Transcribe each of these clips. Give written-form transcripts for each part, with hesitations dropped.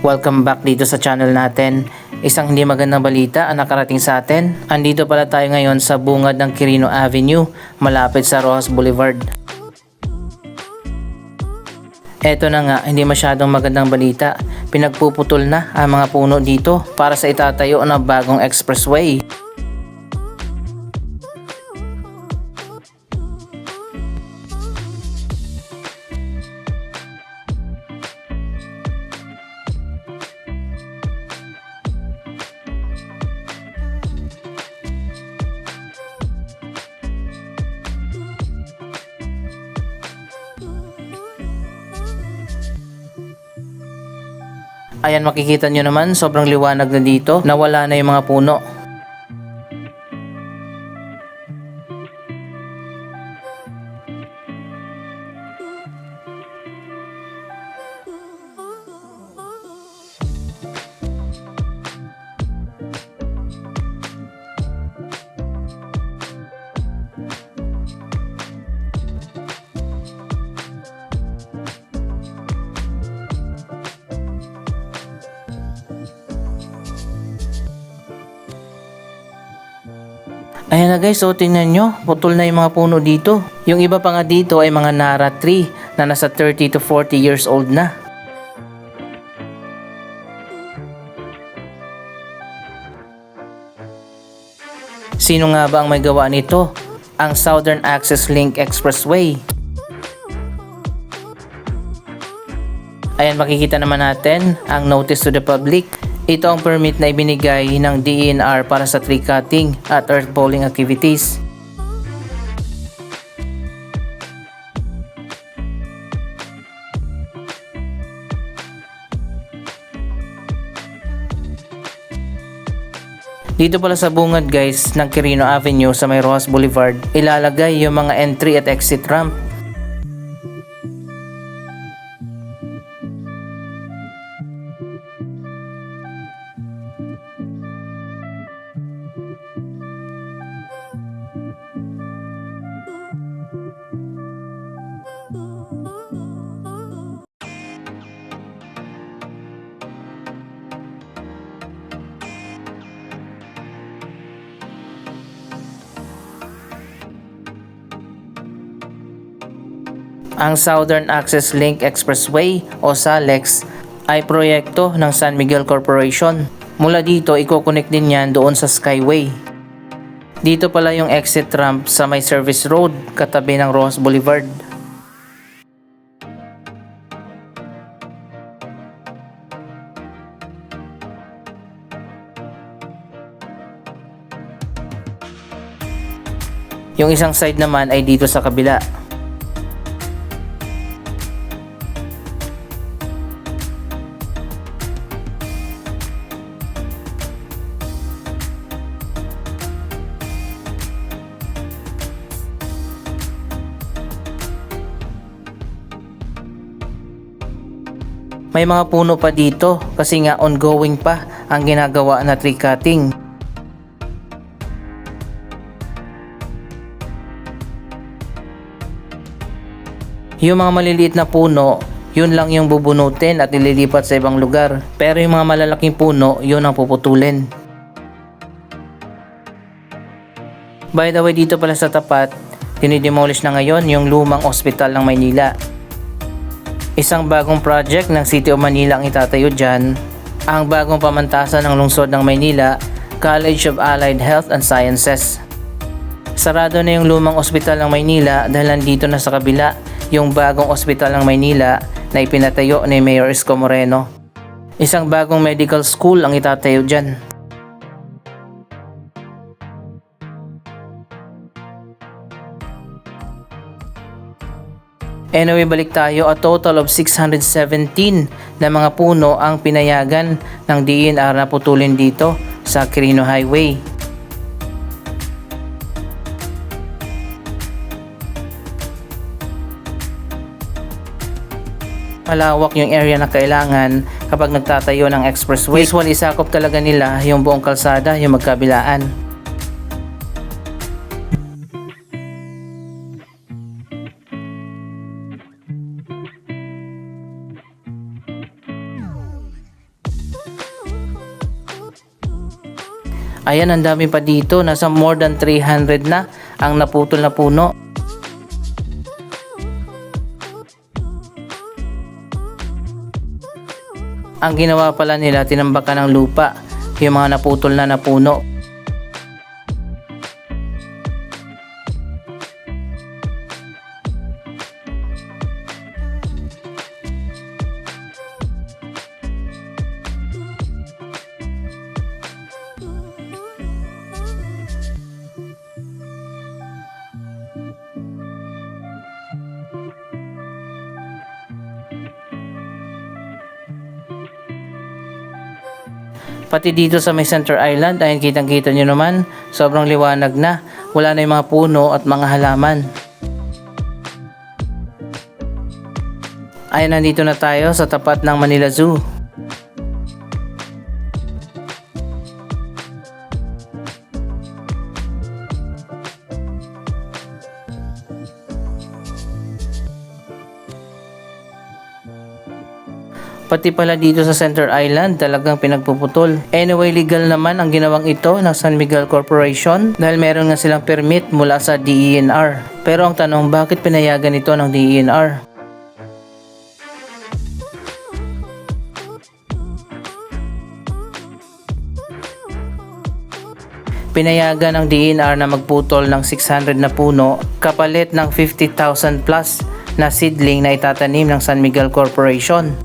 Welcome back dito sa channel natin. Isang hindi magandang balita ang nakarating sa atin. Andito pala tayo ngayon sa bungad ng Quirino Avenue, malapit sa Roxas Boulevard. Eto na nga, hindi masyadong magandang balita. Pinagpuputol na ang mga puno dito para sa itatayo ng bagong expressway. Ayan, makikita nyo naman, sobrang liwanag na dito, nawala na yung mga puno. Ayan na guys, so tingnan nyo, putol na yung mga puno dito. Yung iba pa nga dito ay mga Nara tree na nasa 30 to 40 years old na. Sino nga ba ang may gawa nito? Ang Southern Access Link Expressway. Ayan, makikita naman natin ang notice to the public. Ito ang permit na ibinigay ng DENR para sa tree cutting at earth pulling activities. Dito pala sa bungad guys ng Quirino Avenue sa may Roxas Boulevard, ilalagay yung mga entry at exit ramp. Ang Southern Access Link Expressway o SALEX ay proyekto ng San Miguel Corporation. Mula dito, iko-connect din yan doon sa Skyway. Dito pala yung exit ramp sa may service road katabi ng Roxas Boulevard. Yung isang side naman ay dito sa kabila. May mga puno pa dito kasi nga ongoing pa ang ginagawa na tree cutting. Yung mga maliliit na puno, yun lang yung bubunutin at ililipat sa ibang lugar. Pero yung mga malalaking puno, yun ang puputulin. By the way, dito pala sa tapat, dinidemolish na ngayon yung lumang ospital ng Maynila. Isang bagong project ng City of Manila ang itatayo dyan, ang bagong pamantasan ng lungsod ng Maynila, College of Allied Health and Sciences. Sarado na yung lumang ospital ng Maynila dahil nandito na sa kabila yung bagong ospital ng Maynila na ipinatayo ni Mayor Isko Moreno. Isang bagong medical school ang itatayo dyan. Anyway, balik tayo. A total of 617 na mga puno ang pinayagan ng DENR na putulin dito sa Quirino Highway. Malawak yung area na kailangan kapag nagtatayo ng expressway. Usually, sakop talaga nila yung buong kalsada, yung magkabilaan. Ayan, ang dami pa dito. Nasa more than 300 na ang naputol na puno. Ang ginawa pala nila, tinambakan ng lupa yung mga naputol na puno. Pati dito sa may Center Island, ayun, kitang-kita nyo naman, sobrang liwanag na. Wala na yung mga puno at mga halaman. Ayun, nandito na tayo sa tapat ng Manila Zoo. Pati pala dito sa Center Island, talagang pinagpuputol. Anyway, legal naman ang ginawang ito ng San Miguel Corporation dahil meron nga silang permit mula sa DENR. Pero ang tanong, bakit pinayagan ito ng DENR? Pinayagan ng DENR na magputol ng 600 na puno kapalit ng 50,000 plus na seedling na itatanim ng San Miguel Corporation.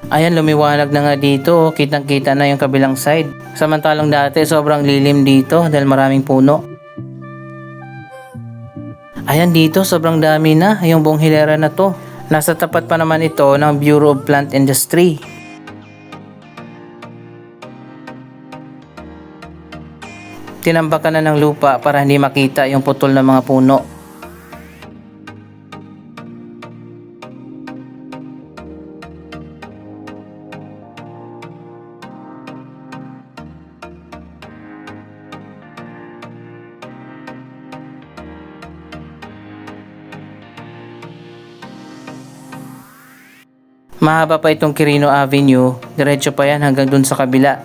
Ayan, lumiwanag na nga dito. Kitang-kita na yung kabilang side. Samantalang dati, sobrang lilim dito dahil maraming puno. Ayan, dito sobrang dami na yung buong hilera na to. Nasa tapat pa naman ito ng Bureau of Plant Industry. Tinambakan na ng lupa para hindi makita yung putol ng mga puno. Mahaba pa itong Quirino Avenue, diretso pa yan hanggang dun sa kabila.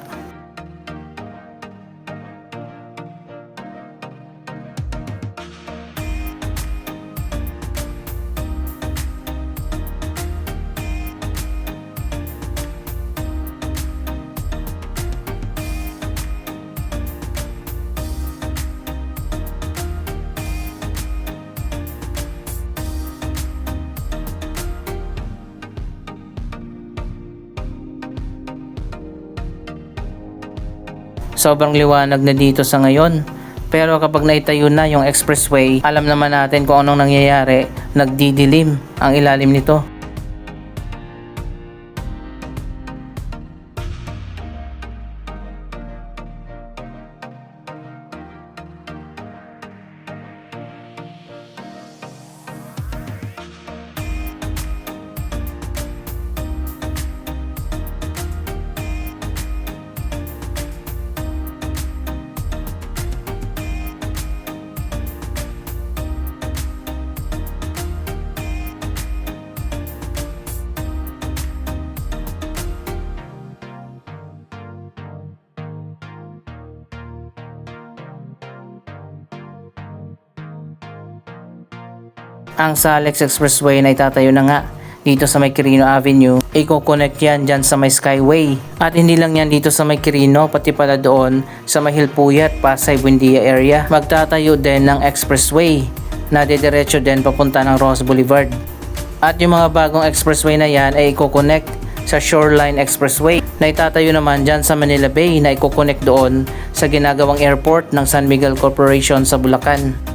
Sobrang liwanag na dito sa ngayon. Pero kapag naitayo na yung expressway, alam naman natin kung anong nangyayari. Nagdidilim ang ilalim nito. Ang Salex Expressway na itatayo na nga dito sa may Quirino Avenue. Iko-connect yan dyan sa may Skyway. At hindi lang yan dito sa may Quirino, pati pala doon sa may Hilpuyat, Pasay, Buendia area. Magtatayo din ng expressway na didiretso din papunta ng Ross Boulevard. At yung mga bagong expressway na yan ay iko-connect sa Shoreline Expressway na itatayo naman dyan sa Manila Bay na iko-connect doon sa ginagawang airport ng San Miguel Corporation sa Bulacan.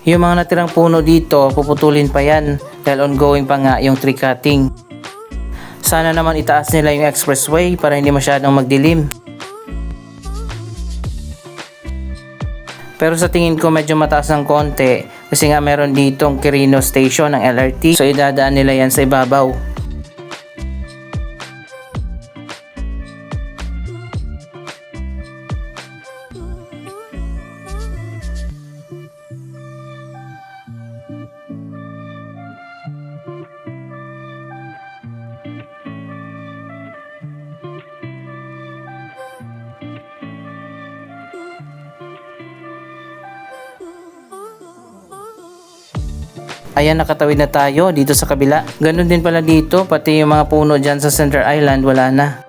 Yung mga natirang puno dito, puputulin pa yan dahil ongoing pa nga yung tree cutting. Sana naman itaas nila yung expressway para hindi masyadong magdilim. Pero sa tingin ko medyo mataas ng konti kasi nga meron ditong Quirino Station ng LRT, so idadaan nila yan sa ibabaw. Ayan, nakatawid na tayo dito sa kabila. Ganun din pala dito, pati yung mga puno dyan sa Center Island wala na.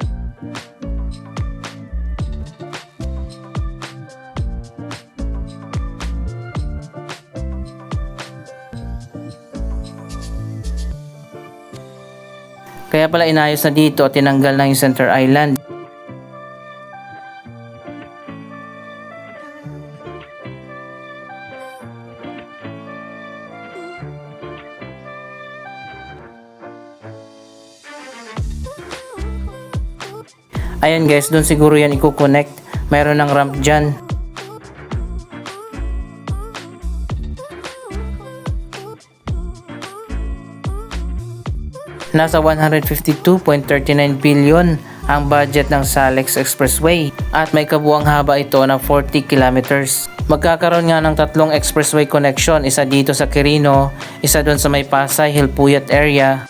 Kaya pala inayos na dito at tinanggal na yung Center Island. Ayan guys, doon siguro yan i-connect. Mayroon ng ramp dyan. Nasa 152.39 billion ang budget ng Salex Expressway at may kabuang haba ito na 40 kilometers. Magkakaroon nga ng tatlong expressway connection, isa dito sa Quirino, isa doon sa may Pasay Hilpuyat area,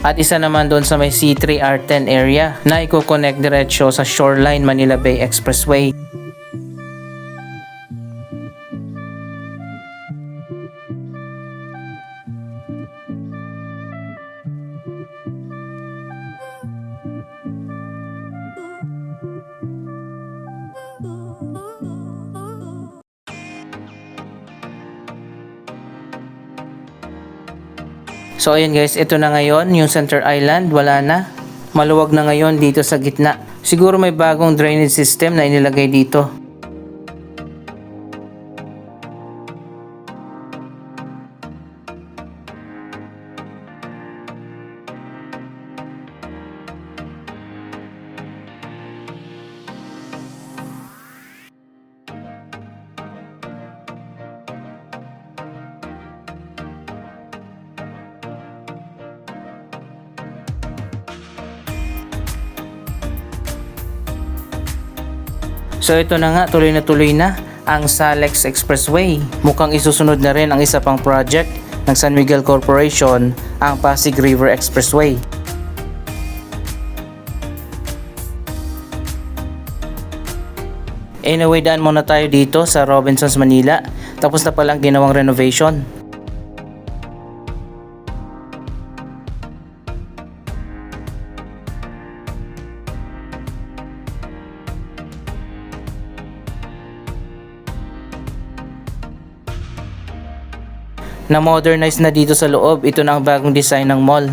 at isa naman doon sa may C3R10 area na i-connect diretsyo sa Shoreline Manila Bay Expressway. So ayun guys, ito na ngayon yung Center Island, wala na. Maluwag na ngayon dito sa gitna. Siguro may bagong drainage system na inilagay dito. So ito na nga, tuloy na ang Salex Expressway. Mukhang isusunod na rin ang isa pang project ng San Miguel Corporation, ang Pasig River Expressway. Anyway, daan muna tayo dito sa Robinsons, Manila. Tapos na palang ginawang renovation. Na-modernize na dito sa loob. Ito na ang bagong design ng mall.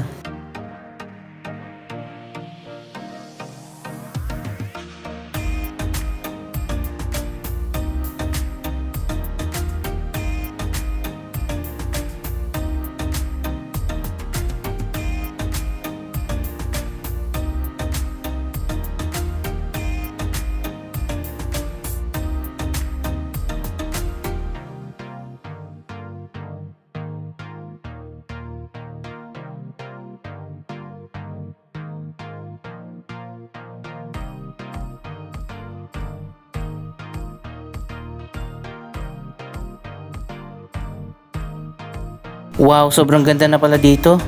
Wow, sobrang ganda na pala dito.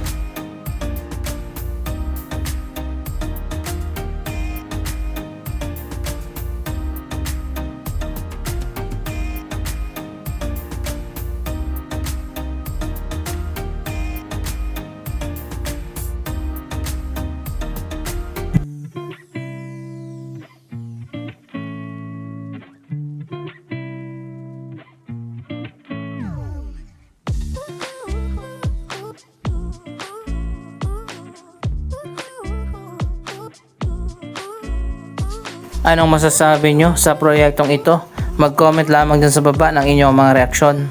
Anong masasabi nyo sa proyektong ito? Mag-comment lamang dyan sa baba ng inyong mga reaksyon.